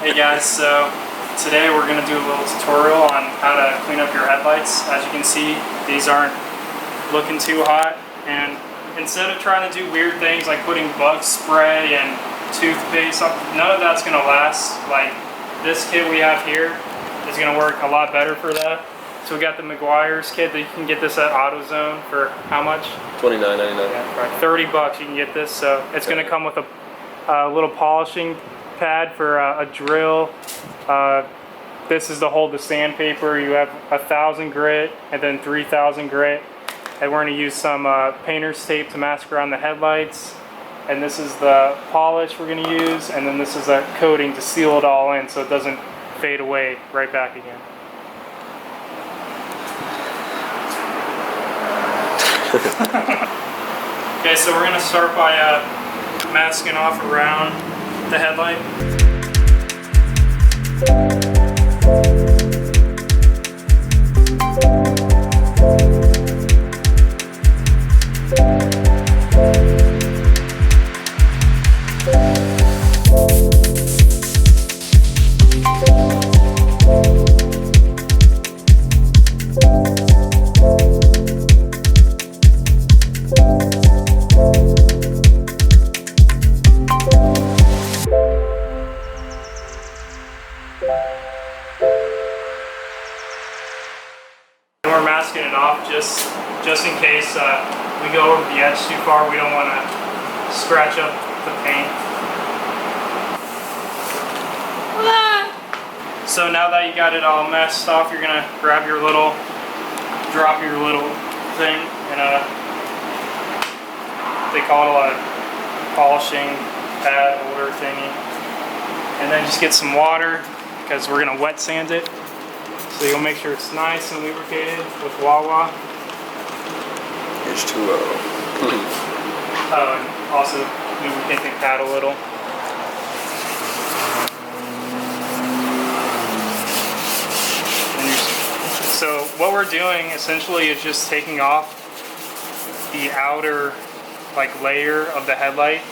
Hey guys, so today we're going to do a little tutorial on how to clean up your headlights. As you can see, these aren't looking too hot, and instead of trying to do weird things like putting bug spray and toothpaste, none of that's going to last. Like this kit we have here is going to work a lot better for that. So we got the Meguiar's kit that you can get this at Autozone for how much? $29.99. Yeah, right. 30 bucks you can get this. So it's going to come with a little polishing pad for a drill. This is to hold the sandpaper. You have 1,000 grit and then 3,000 grit. And we're going to use some painter's tape to mask around the headlights. And this is the polish we're going to use. And then this is a coating to seal it all in so it doesn't fade away right back again. Okay, so we're going to start by masking off around the headlight. We're masking it off just in case we go over the edge too far. We don't want to scratch up the paint. So now that you got it all messed off, you're gonna grab your little, drop your little thing in they call it a polishing pad holder thingy, and then just get some water because we're gonna wet sand it. So you'll make sure it's nice and lubricated with Wawa. H2O. And also lubricate the pad a little. So what we're doing essentially is just taking off the outer layer of the headlight.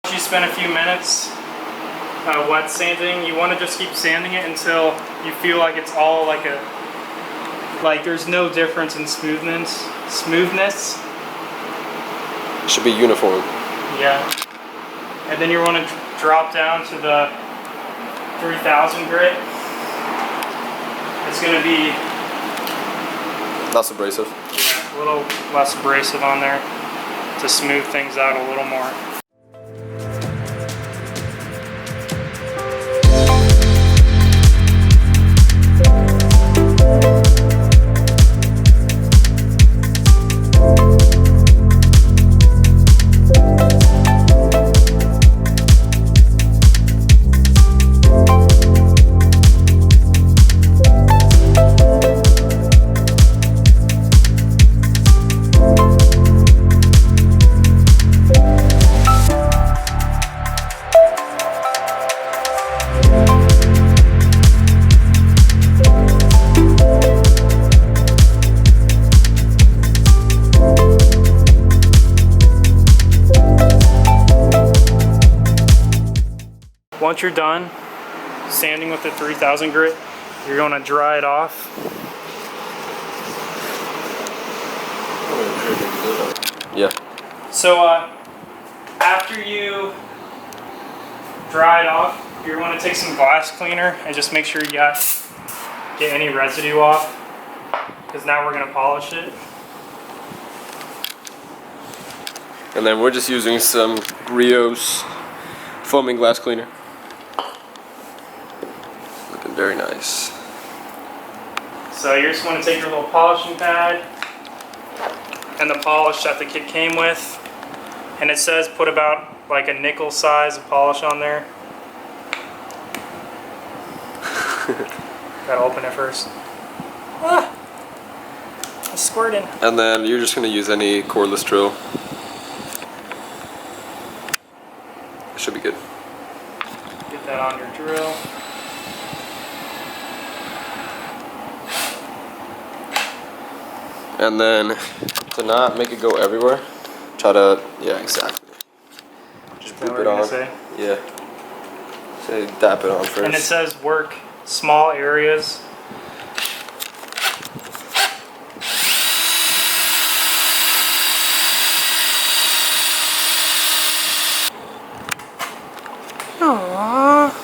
Once you spend a few minutes wet sanding, you want to just keep sanding it until you feel like it's all like there's no difference in smoothness. It should be uniform. Yeah. And then you want to drop down to the 3,000 grit. It's going to be less abrasive. Yeah, a little less abrasive on there to smooth things out a little more. Once you're done sanding with the 3,000 grit, you're going to dry it off. Yeah. So after you dry it off, you're going to take some glass cleaner and just make sure you get any residue off, because now we're going to polish it. And then we're just using some Rio's foaming glass cleaner. Looking very nice. So you just want to take your little polishing pad and the polish that the kit came with, and it says put about like a nickel size of polish on there. Gotta open it first. Ah! It's squirting. And then you're just gonna use any cordless drill. It should be good. Get that on your drill. And then to not make it go everywhere, try to, yeah, exactly. Just boop it on. Say? Yeah. Say dap it on first. And it says work small areas. Aww.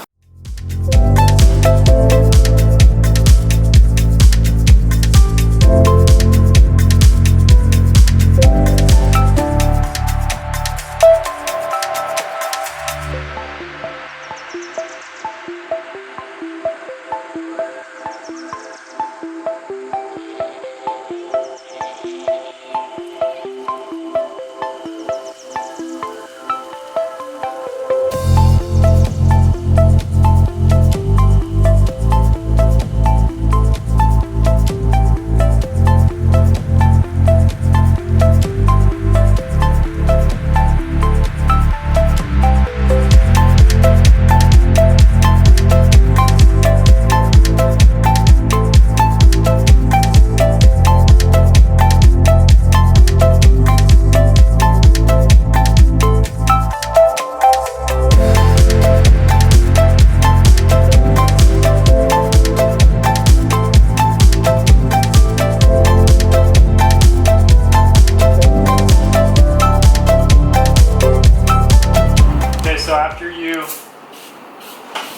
So after you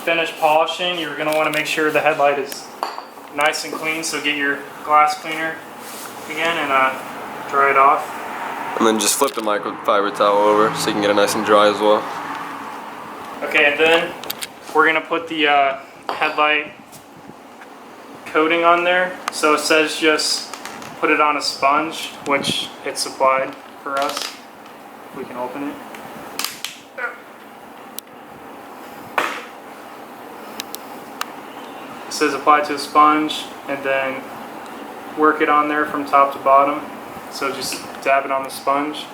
finish polishing, you're going to want to make sure the headlight is nice and clean. So get your glass cleaner again and dry it off. And then just flip the microfiber towel over so you can get it nice and dry as well. Okay, and then we're going to put the headlight coating on there. So it says just put it on a sponge, which it's supplied for us. If we can open it. It says apply to a sponge and then work it on there from top to bottom. So just dab it on the sponge.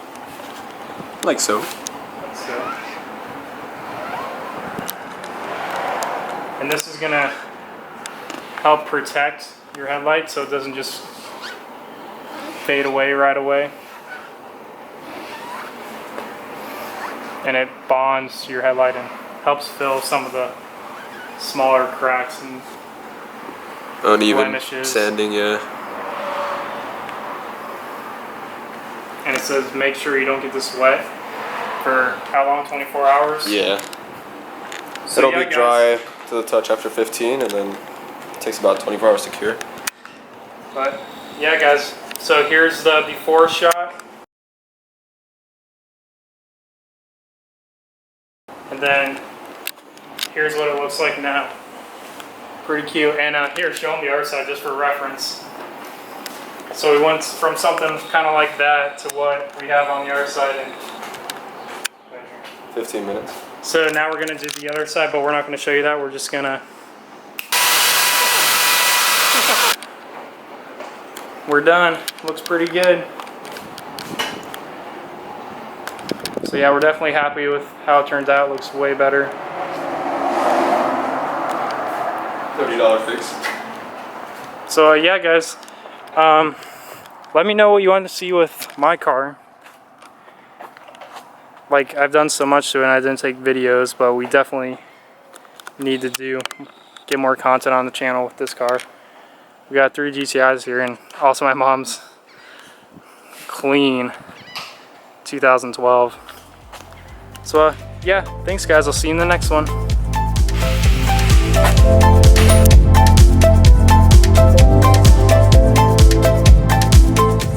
Like so. Like so. And this is gonna help protect your headlight so it doesn't just fade away right away. And it bonds your headlight and helps fill some of the smaller cracks and uneven blemishes. Sanding, yeah. And it says make sure you don't get this wet for how long? 24 hours? Yeah. So It'll yeah, be dry to the touch after 15 and then it takes about 24 hours to cure. But yeah guys, so here's the before shot. And then here's what it looks like now. Pretty cute. And here, show them the other side just for reference. So we went from something kind of like that to what we have on the other side. And 15 minutes. so now we're going to do the other side, but we're not going to show you that. We're just going to... We're done. Looks pretty good. So yeah, we're definitely happy with how it turns out. It looks way better. $30 fix. So yeah guys, let me know what you want to see with my car. Like, I've done so much to it and I didn't take videos, but we definitely need to get more content on the channel with this car. We got 3 GTIs here and also my mom's clean 2012. So yeah, thanks guys, I'll see you in the next one.